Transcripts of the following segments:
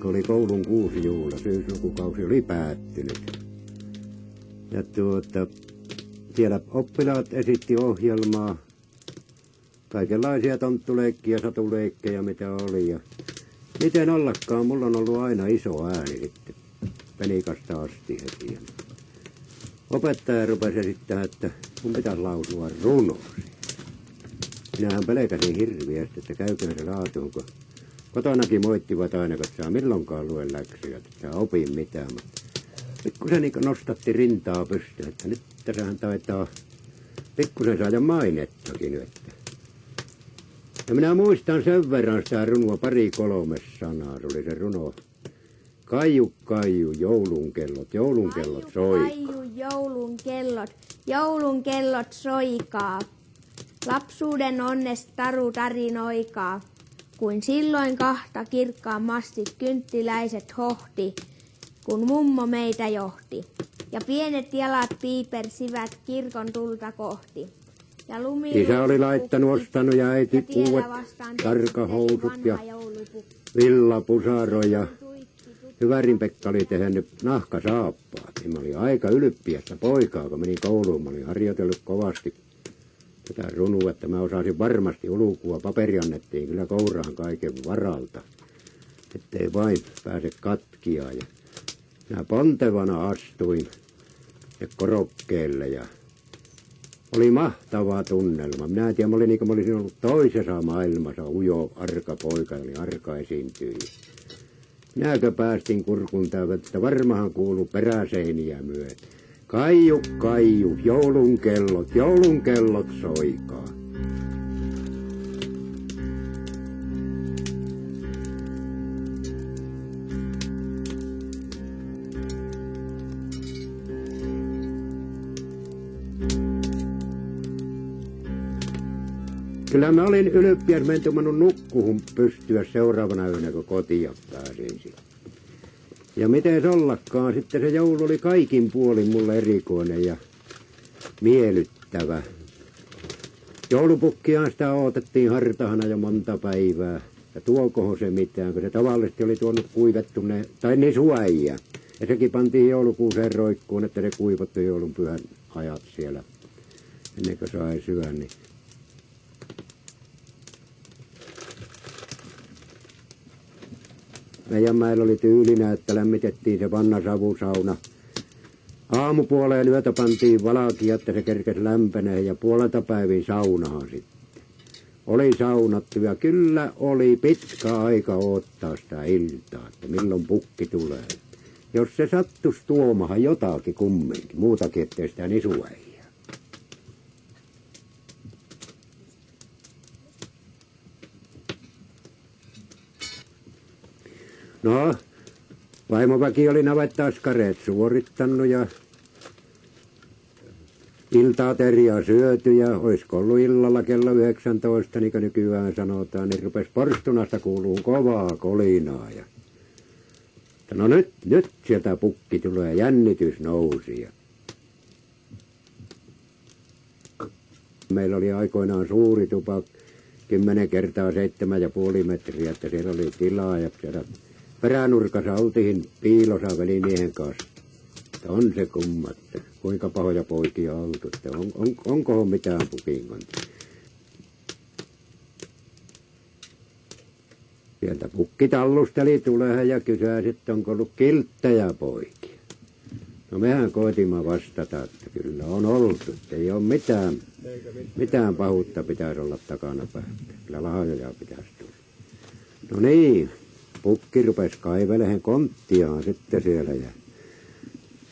keskiviikko oli koulun kuusijuhla, syyslukukausi oli päättynyt. Ja siellä oppilaat esitti ohjelmaa, kaikenlaisia tonttuleikkiä, satuleikkejä mitä oli. Ja miten ollakaan, mulla on ollut aina iso ääni sitten penikasta asti heti. Opettaja rupesi esittämään, että mun pitäisi lausua runo. Minähän pelkäsin hirviästi, että käyköhän se laatuun, kun kotonakin moittivat aina, kun saa milloinkaan lue läksyjä, että saa opin mitään. Pikkusen niin nostatti rintaa pystyyn, että nyt tässähän taitaa pikkusen saada mainettakin. Että. Ja minä muistan sen verran sitä runoa, 2-3 sanaa, se oli se runo. Kaiju, kaiju, joulunkellot, joulunkellot soikaa. Kaiju, joulunkellot soikaa. Lapsuuden onnesta taru tarinoikaa. Kuin silloin kahta kirkkaamasti kynttiläiset hohti, kun mummo meitä johti. Ja pienet jalat piipersivät kirkon tulta kohti. Ja isä oli laittanut, ostanut ja äiti uudet tarkahousut ja villapusaroja. Hyvärin Pekka oli tehnyt nahkasaappaat. Mä olin aika ylppiästä poikaa, kun menin kouluun. Mä olin harjoitellut kovasti tätä runua, että mä osasin varmasti ulkua. Paperi annettiin kyllä kouraan kaiken varalta, ettei vain pääse katkia. Ja minä pontevana astuin ja korokkeelle ja oli mahtava tunnelma. Minä en tiedä, mä olin niin kuin mä olisin ollut toisessa maailmassa ujo, arka poika, eli arka esiintyi. Minäkö päästin kurkun täyvät, että varmahan kuului peräseiniä myöten. Kaiju, kaiju, joulunkellot soikaa. Kyllä mä olin ylppiäs, mä en tuomannut nukkuhun pystyä seuraavana yönä, kun kotia pääsin sitten. Ja miten ollakaan, sitten se joulu oli kaikin puolin mulle erikoinen ja miellyttävä. Joulupukkiaan sitä odotettiin hartahana jo monta päivää. Ja tuokohan se mitään, kun se tavallisesti oli tuonut kuivettu ne, tai nisuäijä. Ja sekin pantiin joulukuuseen roikkuun, että se kuivattui joulun pyhän ajat siellä, ennen kuin sai syödä. Niin meidän mäellä oli tyylinä, että lämmitettiin se vanha savusauna. Aamupuoleen yötä pantiin valkia, että se kerkesi lämpenee ja puolelta päivin saunahan sitten. Oli saunattu ja kyllä oli pitkä aika odottaa sitä iltaa, että milloin pukki tulee. Jos se sattuisi tuomahan jotakin kumminkin, muutakin ettei sitä nisuäijää. No, vaimoväki oli navettaskareet suorittanut ja ilta-ateriaa syöty ja olisiko ollut illalla kello 19, niin kuin nykyään sanotaan, niin rupesi porstunasta kuuluu kovaa kolinaa. Ja no nyt sieltä pukki tulee, jännitys nousi. Ja meillä oli aikoinaan suuri tupa, 10 kertaa 7,5 metriä, että siellä oli tilaa ja siellä peränurkassa oltiin piilossa velimiehen kanssa. Että on se kumma, että kuinka pahoja poikia on oltu, että onkohan mitään pukin kanssa. Sieltä pukki tallusteli tulemaan ja kysyi, että onko ollut kilttejä poikia. No mehän koitimme vastata, että kyllä on oltu, että ei ole mitään pahuutta pitäisi olla takana päin. Kyllä lahjoja pitäisi tulla. No niin, pukki rupesi kaivelemaan konttiaan sitten siellä ja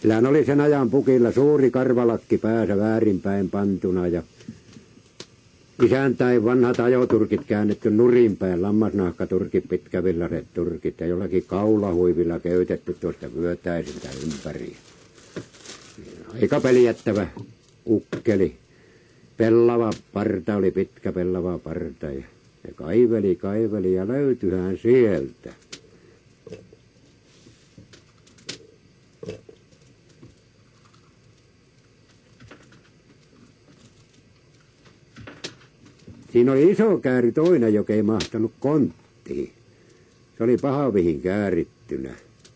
sillähän oli sen ajan pukilla suuri karvalakki päässä väärinpäin pantuna ja isäntäin vanhat ajoturkit käännetty nurinpäin, lammasnahkaturkit, pitkävillaiset turkit ja jollakin kaulahuivilla köytetty tuosta vyötäisiltä ympäri. Aika peljättävä ukkeli. Pellava parta oli pitkä pellava parta ja kaiveli ja löytyihän sieltä. Siinä oli iso kääry toinen, joka ei mahtanut konttiin. Se oli pahavihin kääritty. yllättynä,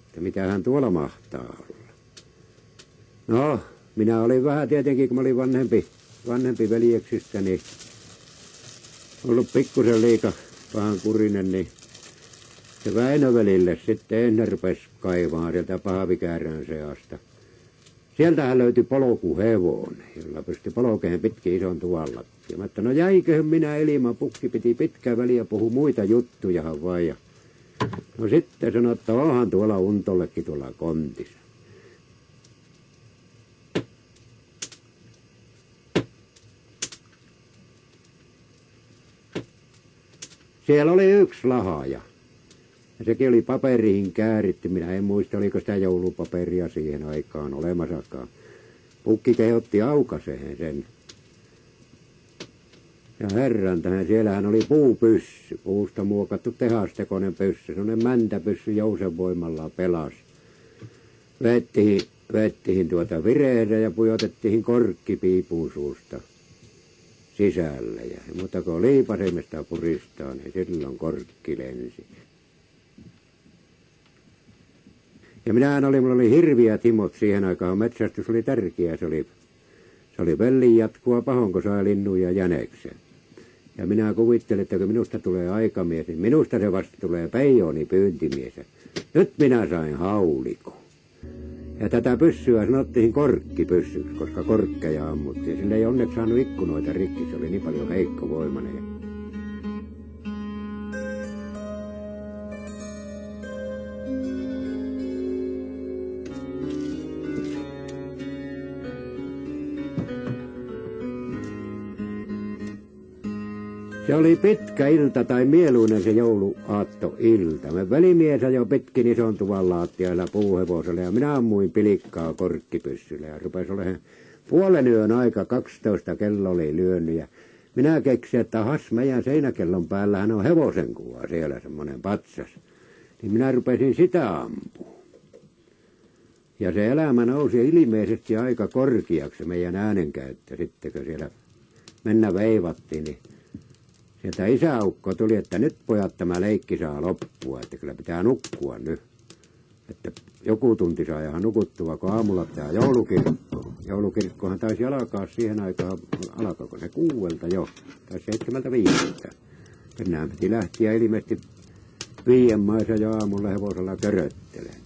että mitähän tuolla mahtaa olla. No, minä olin vähän tietenkin, kun mä olin vanhempi veljeksistä, niin ollut pikkusen liika pahankurinen, niin se Väinö-velille sitten ennen rupesi kaivamaan sieltä pahvikäärän seasta. Sieltähän löytyi polkuhevonen, jolla pystyi polkeen pitkin ison tuvan lattia. Mä että no jäiköhän minä ilman, pukki piti pitkää väliä puhu muita juttujahan vai. Ja no sitten sanoi, että onhan tuolla Untollekin tuolla kontissa. Siellä oli yksi lahaja. Ja sekin oli paperiin kääritty. Minä en muista, oliko sitä joulupaperia siihen aikaan olemassakaan. Pukki kehotti aukaseen sen. Ja herran tähän, siellähän oli puupyssy. Puusta muokattu tehastekoinen pyssy. Sellainen mäntäpyssy jousenvoimalla pelasi. Vettiin vireeseen ja pujotettiin korkki piipuun suusta sisälle. Ja mutta kun liipasimesta puristaa, niin silloin korkki lensi. Ja mulla oli hirviät himot siihen aikaan. Metsästys oli tärkeä. Se oli pellin jatkoa pahon, kun sai linnun ja jäneksen. Ja minä kuvittelin, että kun minusta tulee aikamies, niin minusta se vasta tulee peijoni pyyntimies. Nyt minä sain haulikon. Ja tätä pyssyä sanottiin korkkipyssyksi, koska korkkeja ammuttiin. Sillä ei onneksi saanut ikkunoita rikki, se oli niin paljon heikkovoimainen. Se oli pitkä ilta tai mieluinen se jouluaattoilta. Me välimies ajoi pitkin ison tuvan laattiailla puuhevosella ja minä ammuin pilikkaa korkkipyssyllä ja rupesi olemaan puolen yön aika, 12 kello oli lyönyt ja minä keksin, että has meidän seinäkellon päällähän on hevosen kuva siellä semmoinen patsas. Niin minä rupesin sitä ampua. Ja se elämä nousi ilmeisesti aika korkeaksi meidän äänenkäyttö sitten, kun siellä mennä veivattiin, niin sieltä isäukko tuli, että nyt pojat tämä leikki saa loppua, että kyllä pitää nukkua nyt. Että joku tunti saa ihan nukuttua, kun aamulla pitää joulukirkko. Joulukirkkohan taisi alkaa siihen aikaan, alkaako se 6 jo, tai 7:05. Tänään piti lähteä ilmeisesti 5 maissa jo aamulla hevosella köröttelemään.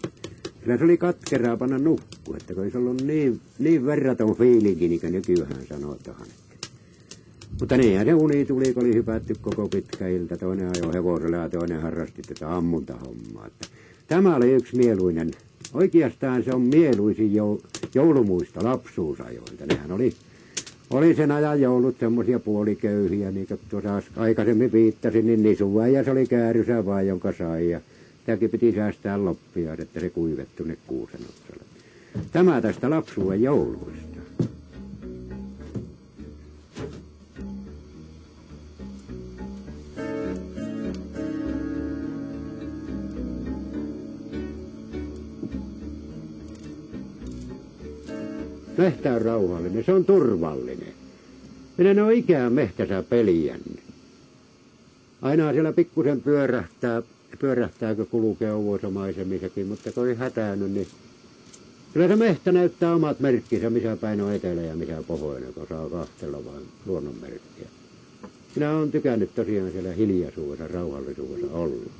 Kyllä se oli katkeraa panna nukkua, että kun olisi ollut niin verraton fiilinki, niin kuin nykyään sanotaan. Mutta niinhän se uni tuli, kun oli hypätty koko pitkä ilta. Toinen ajoi hevosella ja toinen harrasti tätä ammuntahommaa. Että tämä oli yksi mieluinen. Oikeastaan se on mieluisin joulumuisto lapsuusajoilta. Nehän oli sen ajan joulut semmoisia puoliköyhiä, niin kuin tuossa aikaisemmin viittasin, niin nisuväijäs oli käärysä vaan, jonka sai. Ja sitäkin piti säästää loppia, että se kuivettu ne kuusenotsalle. Tämä tästä lapsuuden jouluista. Mehtä on rauhallinen, se on turvallinen. Minä en ole ikään mehtässä peliännyt. Aina siellä pikkusen pyörähtää, kun kulkee ovuosamaisemissakin, mutta kun ei hätäänny, niin kyllä se mehtä näyttää omat merkkinsä, missä päin on etelä ja missä pohjoinen, kun saa kahtella vain luonnonmerkkiä. Minä olen tykännyt tosiaan siellä hiljaisuudessa, rauhallisuudessa ollut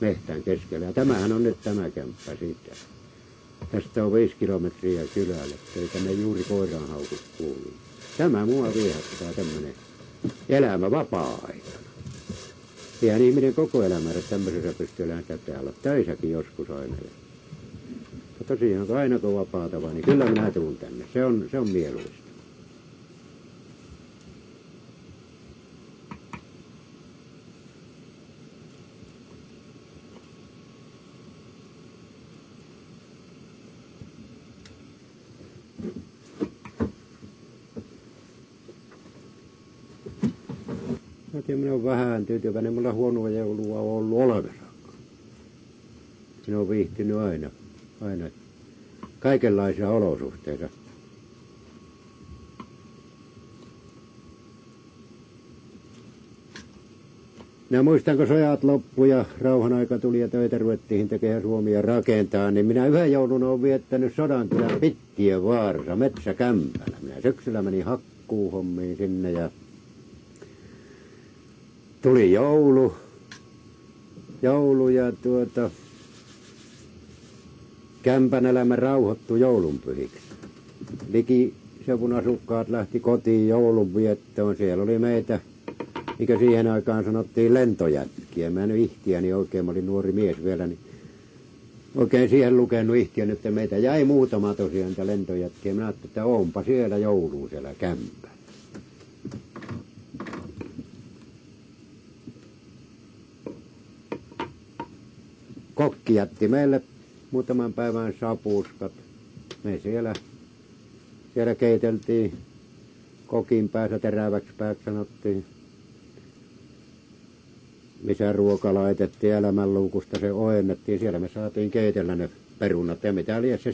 mehtän keskellä. Ja tämähän on nyt tämä kämppä siitä. Tästä on 5 kilometriä kylälle, ei tänne juuri koiraanhaukut kuulu. Tämä mua viehättää tämmöinen elämä vapaa-aikana. Eihän ihminen koko elämänsä tämmöisessä pystyy lähteä täällä töissäkin joskus aina. Ja tosiaan, kun aina kun vapaata vaan, niin kyllä minä tuun tänne. Se on mieluista. Minä olen vähän tyytyväinen, mulla huonoa joulua on ollut olevessakaan. Minä olen viihtynyt aina kaikenlaisia olosuhteita. minä muistan, kun sojat loppu ja rauhan aika tuli ja töitä ruvettiin tekemään Suomia rakentaa, niin minä yhden joulun olen viettänyt Sodankylän Pittien vaarassa metsäkämpänä. Minä syksyllä menin hakkuuhommiin sinne ja tuli joulu ja kämpän elämä rauhoittui joulunpyhiksi. Likiseudun asukkaat lähti kotiin joulunviettoon. Siellä oli meitä, mikä siihen aikaan sanottiin lentojätkiä. Mä en ihtiäni oikein, mä olin nuori mies vielä, niin oikein siihen lukenut ihtiä, että meitä jäi muutama tosiaan niitä lentojätkiä. Mä ajattelin, että onpa siellä joulu siellä kämpän. Kokki jätti meille muutaman päivän sapuskat. Me siellä keiteltiin kokin päässä, teräväksi pääksi sanottiin, missä ruoka laitettiin elämänluukusta, se oennettiin. Siellä me saatiin keitellä ne perunat ja mitä liian se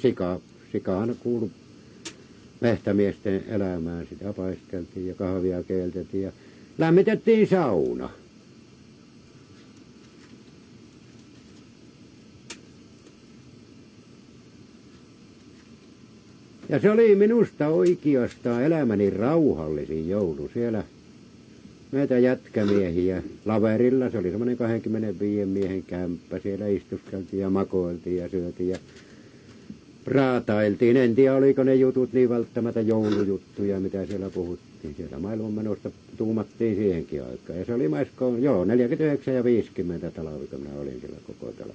sikahan kuului mehtämiesten elämään. Sitä paisteltiin ja kahvia keiteltiin ja lämmitettiin sauna. Ja se oli minusta oikeastaan elämäni rauhallisin joulu. Siellä meitä jätkämiehiä laverilla, se oli semmoinen 25 miehen kämppä. Siellä istuskeltiin ja makoiltiin ja syötiin ja raatailtiin. En tiedä, oliko ne jutut niin välttämättä joulujuttuja, mitä siellä puhuttiin. Siellä maailmanmenosta tuumattiin siihenkin aikaan. Ja se oli 49 ja 50 talvi, kun minä olin siellä koko talvi.